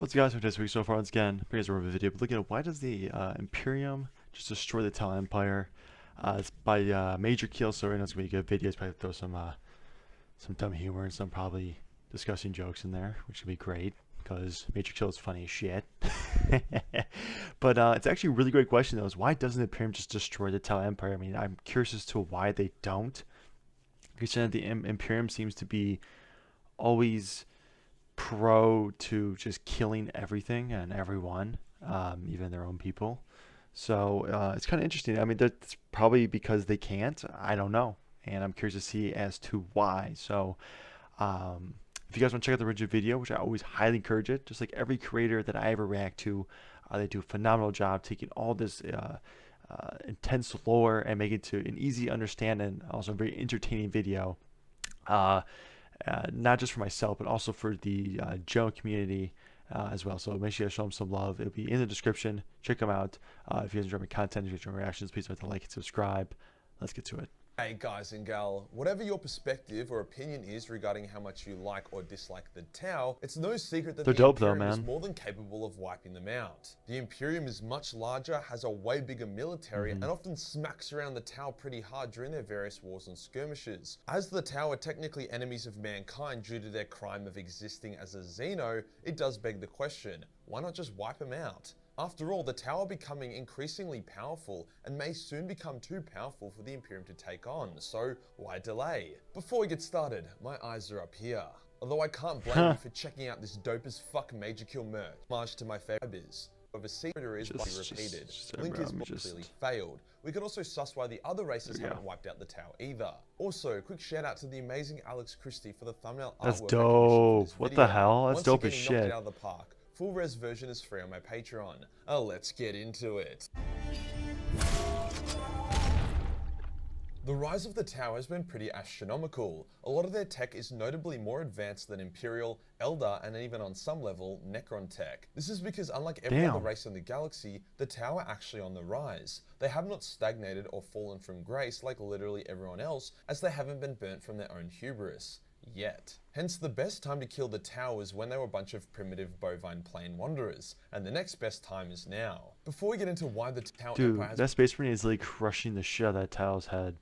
What's guys for this week so far? Once again, here's a review video. But looking at why does the Imperium just destroy the Tau Empire? It's by Major Keel, so right now it's gonna be a good video. It's probably throw some dumb humor and some probably disgusting jokes in there, which would be great because Major Keel is funny as shit. But it's actually a really great question though. Is why doesn't the Imperium just destroy the Tau Empire? I mean, I'm curious as to why they don't. Because the Imperium seems to be always pro to just killing everything and everyone, even their own people. So it's kind of interesting. I mean, that's probably because they can't. I don't know, and I'm curious to see as to why. So um, if you guys want to check out the original video, which I always highly encourage it, just like every creator that I ever react to, they do a phenomenal job taking all this intense lore and make it to an easy understand and also a very entertaining video. Uh, not just for myself, but also for the general community as well. So make sure you show them some love. It'll be in the description. Check them out. If you guys enjoy my content, if you enjoy my reactions, please don't forget to like and subscribe. Let's get to it. Hey guys and gal, whatever your perspective or opinion is regarding how much you like or dislike the Tau, it's no secret that They're the dope though, Imperium is man. more than capable of wiping them out. The Imperium is much larger, has a way bigger military, and often smacks around the Tau pretty hard during their various wars and skirmishes. As the Tau are technically enemies of mankind due to their crime of existing as a Xeno, it does beg the question, why not just wipe them out? After all, the Tau are becoming increasingly powerful and may soon become too powerful for the Imperium to take on, so why delay? Before we get started, my eyes are up here. Although I can't blame you for checking out this dope as fuck Major Kill merch. Homage to my favourites. Overseas is by repeated. Link is clearly failed. We could also suss why the other races haven't wiped out the Tau either. Also, quick shout out to the amazing Alex Christie for the thumbnail That's artwork dope. for What this the video. hell? That's Once dope again, as he knocked it shit. out of the park. Full res version is free on my Patreon. Let's get into it. The rise of the Tau has been pretty astronomical. A lot of their tech is notably more advanced than Imperial, Elder, and even on some level, Necron tech. This is because unlike every other race in the galaxy, the Tau are actually on the rise. They have not stagnated or fallen from grace like literally everyone else, as they haven't been burnt from their own hubris. Yet. Hence, the best time to kill the Tau is when they were a bunch of primitive bovine plane wanderers, and the next best time is now. Before we get into why the Tau Empire has That Space Marine is like crushing the shit out of that Tau's head.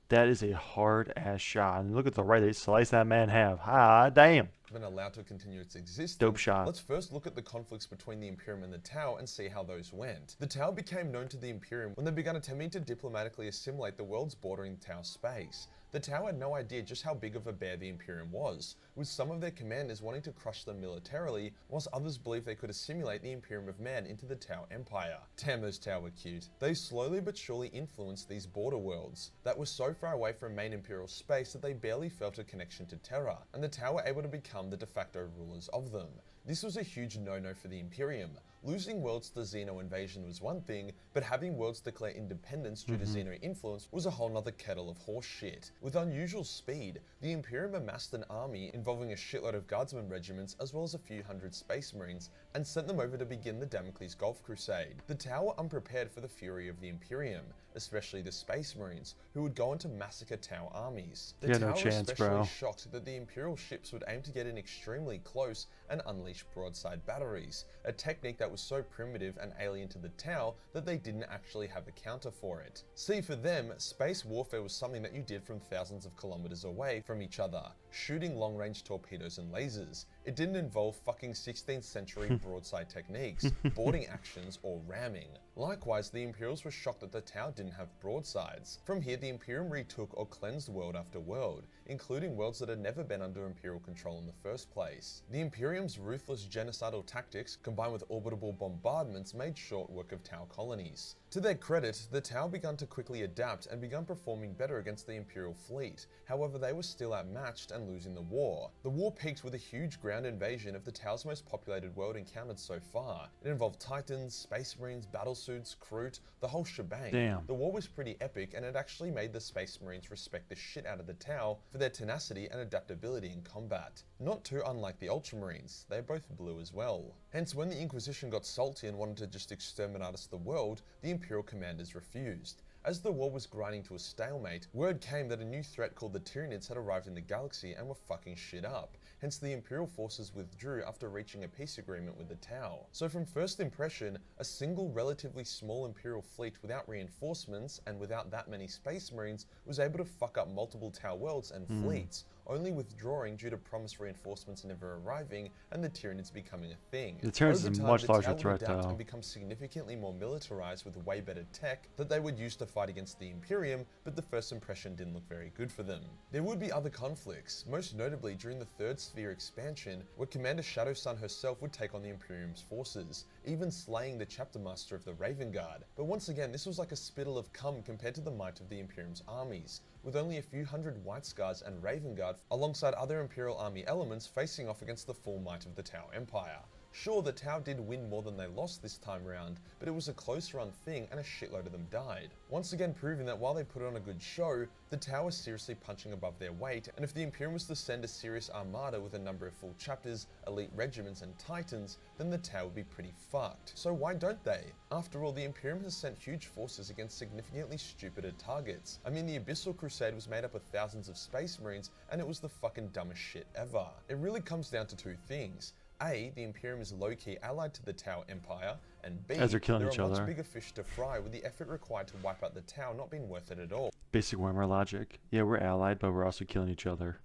That is a hard ass shot. And look at the right they slice that man half. Ah, damn. been allowed to continue its existence, Dope shot. let's first look at the conflicts between the Imperium and the Tau and see how those went. The Tau became known to the Imperium when they began attempting to diplomatically assimilate the worlds bordering Tau space. The Tau had no idea just how big of a bear the Imperium was, with some of their commanders wanting to crush them militarily, whilst others believed they could assimilate the Imperium of Man into the Tau Empire. Damn, those Tau were cute. They slowly but surely influenced these border worlds that were so far away from main Imperial space that they barely felt a connection to Terra, and the Tau were able to become the de facto rulers of them. This was a huge no-no for the Imperium. Losing worlds to Xeno invasion was one thing, but having worlds declare independence due to Xeno influence was a whole nother kettle of horse shit. With unusual speed, the Imperium amassed an army involving a shitload of guardsmen regiments as well as a few hundred space marines, and sent them over to begin the Damocles Gulf Crusade. The Tau were unprepared for the fury of the Imperium, especially the space marines, who would go on to massacre Tau armies. The Tau were especially shocked that the Imperial ships would aim to get in extremely close and unleash broadside batteries, a technique that was so primitive and alien to the Tau that they didn't actually have a counter for it. See, for them, space warfare was something that you did from thousands of kilometers away from each other, shooting long-range torpedoes and lasers. It didn't involve fucking 16th century broadside techniques, boarding actions, or ramming. Likewise, the Imperials were shocked that the Tau didn't have broadsides. From here, the Imperium retook or cleansed world after world, including worlds that had never been under Imperial control in the first place. The Imperium's ruthless genocidal tactics, combined with orbitable bombardments, made short work of Tau colonies. To their credit, the Tau began to quickly adapt and began performing better against the Imperial fleet. However, they were still outmatched and losing the war. The war peaked with a huge ground invasion of the Tau's most populated world encountered so far. It involved Titans, Space Marines, battlesuits, Kroot, the whole shebang. Damn. The war was pretty epic, and it actually made the Space Marines respect the shit out of the Tau for their tenacity and adaptability in combat. Not too unlike the Ultramarines, they both blew as well. Hence, when the Inquisition got salty and wanted to just exterminate us the world, the Imperial commanders refused. As the war was grinding to a stalemate, word came that a new threat called the Tyranids had arrived in the galaxy and were fucking shit up. hence the Imperial forces withdrew after reaching a peace agreement with the Tau. So from first impression, a single relatively small Imperial fleet without reinforcements and without that many Space Marines was able to fuck up multiple Tau worlds and fleets, only withdrawing due to promised reinforcements never arriving and the Tyranids becoming a thing. The Tyranids is a much larger the Tau threat would adapt though. and become significantly more militarized with way better tech that they would use to fight against the Imperium, but the first impression didn't look very good for them. There would be other conflicts, most notably during the Third Sphere expansion, where Commander Shadowsun herself would take on the Imperium's forces, even slaying the chapter master of the Raven Guard. But once again, this was like a spittle of cum compared to the might of the Imperium's armies, with only a few hundred White Scars and Raven Guard alongside other Imperial army elements facing off against the full might of the Tau Empire. Sure, the Tau did win more than they lost this time round, but it was a close run thing and a shitload of them died. Once again proving that while they put on a good show, the Tau was seriously punching above their weight, and if the Imperium was to send a serious armada with a number of full chapters, elite regiments and titans, then the Tau would be pretty fucked. So why don't they? After all, the Imperium has sent huge forces against significantly stupider targets. I mean, the Abyssal Crusade was made up of thousands of Space Marines, and it was the fucking dumbest shit ever. It really comes down to two things. A, the Imperium is low-key allied to the Tau Empire, and B, As they're killing there each are much other. bigger fish to fry, with the effort required to wipe out the Tau not being worth it at all. Basic Warhammer logic. Yeah, we're allied, but we're also killing each other.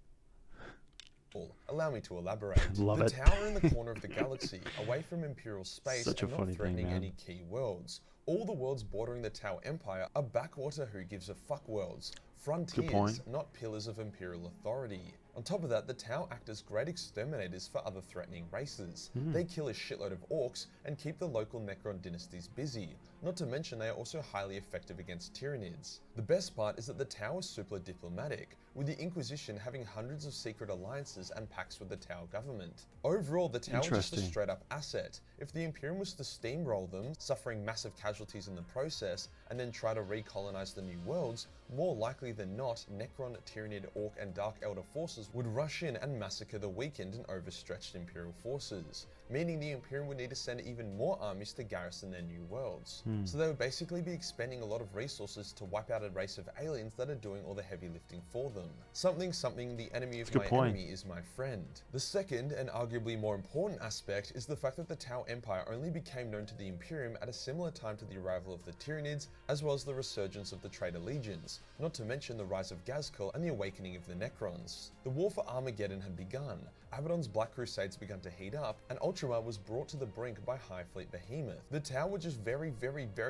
Allow me to elaborate. Love the it. Tau are in the corner of the galaxy, away from Imperial space Such a and funny not thing, threatening man. any key worlds. All the worlds bordering the Tau Empire are backwater who gives a fuck worlds, frontiers, point. not pillars of Imperial authority. On top of that, the Tau act as great exterminators for other threatening races. They kill a shitload of orcs and keep the local Necron dynasties busy. Not to mention they are also highly effective against Tyranids. The best part is that the Tau is super diplomatic, with the Inquisition having hundreds of secret alliances and pacts with the Tau government. Overall, the Tau are just a Interesting. straight up asset. If the Imperium was to steamroll them, suffering massive casualties in the process, and then try to recolonize the new worlds, more likely than not, Necron, Tyranid, Orc, and Dark Elder forces would rush in and massacre the weakened and overstretched Imperial forces, meaning the Imperium would need to send even more armies to garrison their new worlds. So they would basically be expending a lot of resources to wipe out a race of aliens that are doing all the heavy lifting for them. Something, the enemy of my enemy is my friend. The second, and arguably more important aspect, is the fact that the Tau Empire only became known to the Imperium at a similar time to the arrival of the Tyranids, as well as the resurgence of the Traitor Legions, not to mention the rise of Ghazghkull and the awakening of the Necrons. The war for Armageddon had begun, Abaddon's Black Crusades began to heat up, and Ultramar was brought to the brink by High Fleet Behemoth. The Tau were just very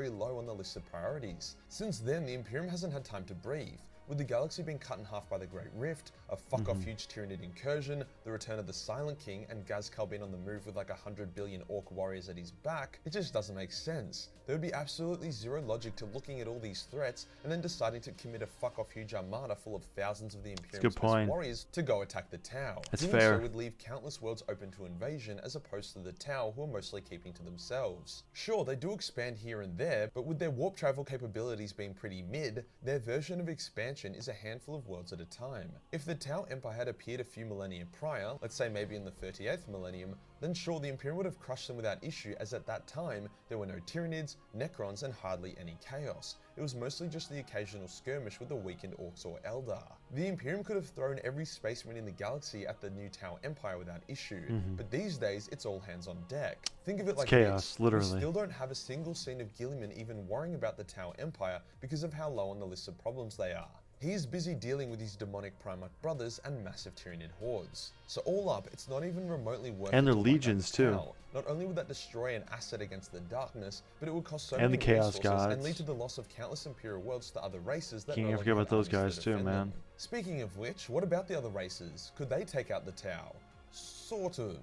low on the list of priorities. Since then, the Imperium hasn't had time to breathe. With the galaxy being cut in half by the Great Rift, a fuck-off huge Tyranid incursion, the return of the Silent King, and Ghazghkull being on the move with like 100 billion Orc warriors at his back, it just doesn't make sense. There would be absolutely zero logic to looking at all these threats and then deciding to commit a fuck-off huge armada full of thousands of the Imperium's best warriors to go attack the Tau. That's Doing fair. so would leave countless worlds open to invasion as opposed to the Tau, who are mostly keeping to themselves. Sure, they do expand here and there, but with their warp travel capabilities being pretty mid, their version of expansion is a handful of worlds at a time. If the Tau Empire had appeared a few millennia prior, let's say maybe in the 38th millennium, then sure, the Imperium would have crushed them without issue, as at that time, there were no Tyranids, Necrons, and hardly any Chaos. It was mostly just the occasional skirmish with the weakened Orcs or Eldar. The Imperium could have thrown every Space Marine in the galaxy at the new Tau Empire without issue, but these days, it's all hands on deck. Think of it like chaos, this. literally. We still don't have a single scene of Gilliman even worrying about the Tau Empire because of how low on the list of problems they are. He is busy dealing with his demonic Primarch brothers and massive Tyranid hordes. So all up, it's not even remotely worth it. And their to wipe out legions, the too. Tau. Not only would that destroy an asset against the darkness, but it would cost so And many the Chaos resources Gods. and lead to the loss of countless Imperial worlds to other races that Can't no even forget longer about have those armies guys to too, defend man. them. Speaking of which, what about the other races? Could they take out the Tau? Sort of.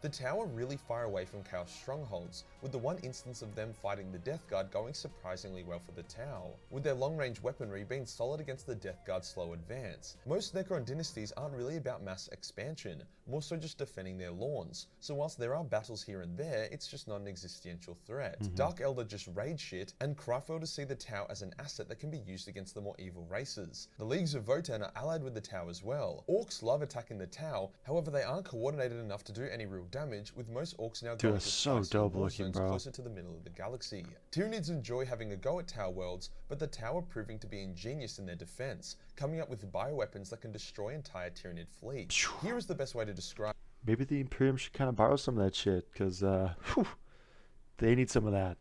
The Tau are really far away from Chaos strongholds, with the one instance of them fighting the Death Guard going surprisingly well for the Tau, with their long-range weaponry being solid against the Death Guard's slow advance. Most Necron dynasties aren't really about mass expansion, more so just defending their lawns, so whilst there are battles here and there, it's just not an existential threat. Dark Elder just raid shit, and Cryfell see the Tau as an asset that can be used against the more evil races. The Leagues of Votan are allied with the Tau as well. Orcs love attacking the Tau, however they aren't coordinated enough to do any real damage, with most orcs now Dude, going that's to so spicy dope war looking, zones bro. closer to the middle of the galaxy. Tyranids enjoy having a go at Tower Worlds, but the Tower proving to be ingenious in their defense, coming up with bioweapons that can destroy entire Tyranid fleets. Here is the best way to describe Maybe the Imperium should kind of borrow some of that shit, because, they need some of that.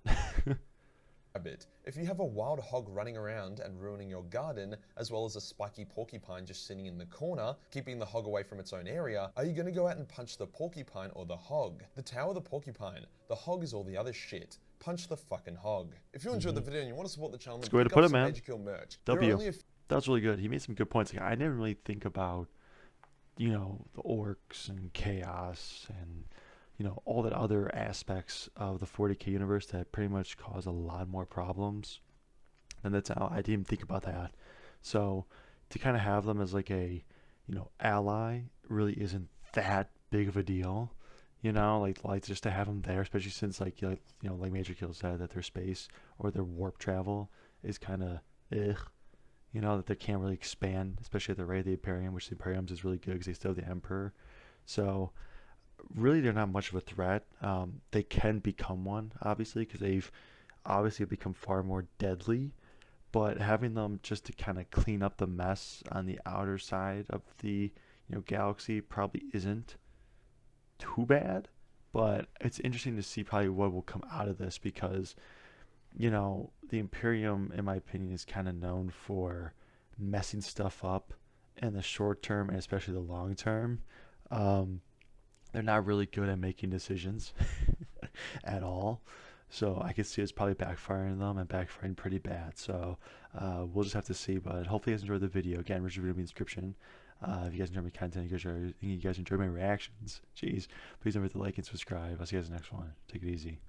it. If you have a wild hog running around and ruining your garden, as well as a spiky porcupine just sitting in the corner, keeping the hog away from its own area, are you going to go out and punch the porcupine or the hog? The tower, the porcupine. The hog is all the other shit. Punch the fucking hog. If you enjoyed the video and you want to support the channel, That's then a good way to pick put up it, some man. Major Kill merch. There are W. only a That was really good. He made some good points. Like, I didn't really think about, the orcs and chaos and, all that other aspects of the 40k universe that pretty much cause a lot more problems. And that's how I didn't even think about that. So to kind of have them as like a, ally really isn't that big of a deal. Like just to have them there, especially since like like Major Kill said that their space or their warp travel is kind of ugh. That they can't really expand, especially at the rate of the Imperium, which the Imperium's is really good because they still have the Emperor. So really, they're not much of a threat. They can become one, obviously, because they've obviously become far more deadly. But having them just to kind of clean up the mess on the outer side of the galaxy probably isn't too bad. But it's interesting to see probably what will come out of this because the Imperium, in my opinion, is kind of known for messing stuff up in the short term and especially the long term. Um, they're not really good at making decisions at all. So I could see it's probably backfiring them and backfiring pretty bad. So we'll just have to see. But hopefully you guys enjoyed the video. Again, Richard video in the description. If you guys enjoy my content, you guys enjoy my reactions. Jeez, please don't forget to like and subscribe. I'll see you guys in the next one. Take it easy.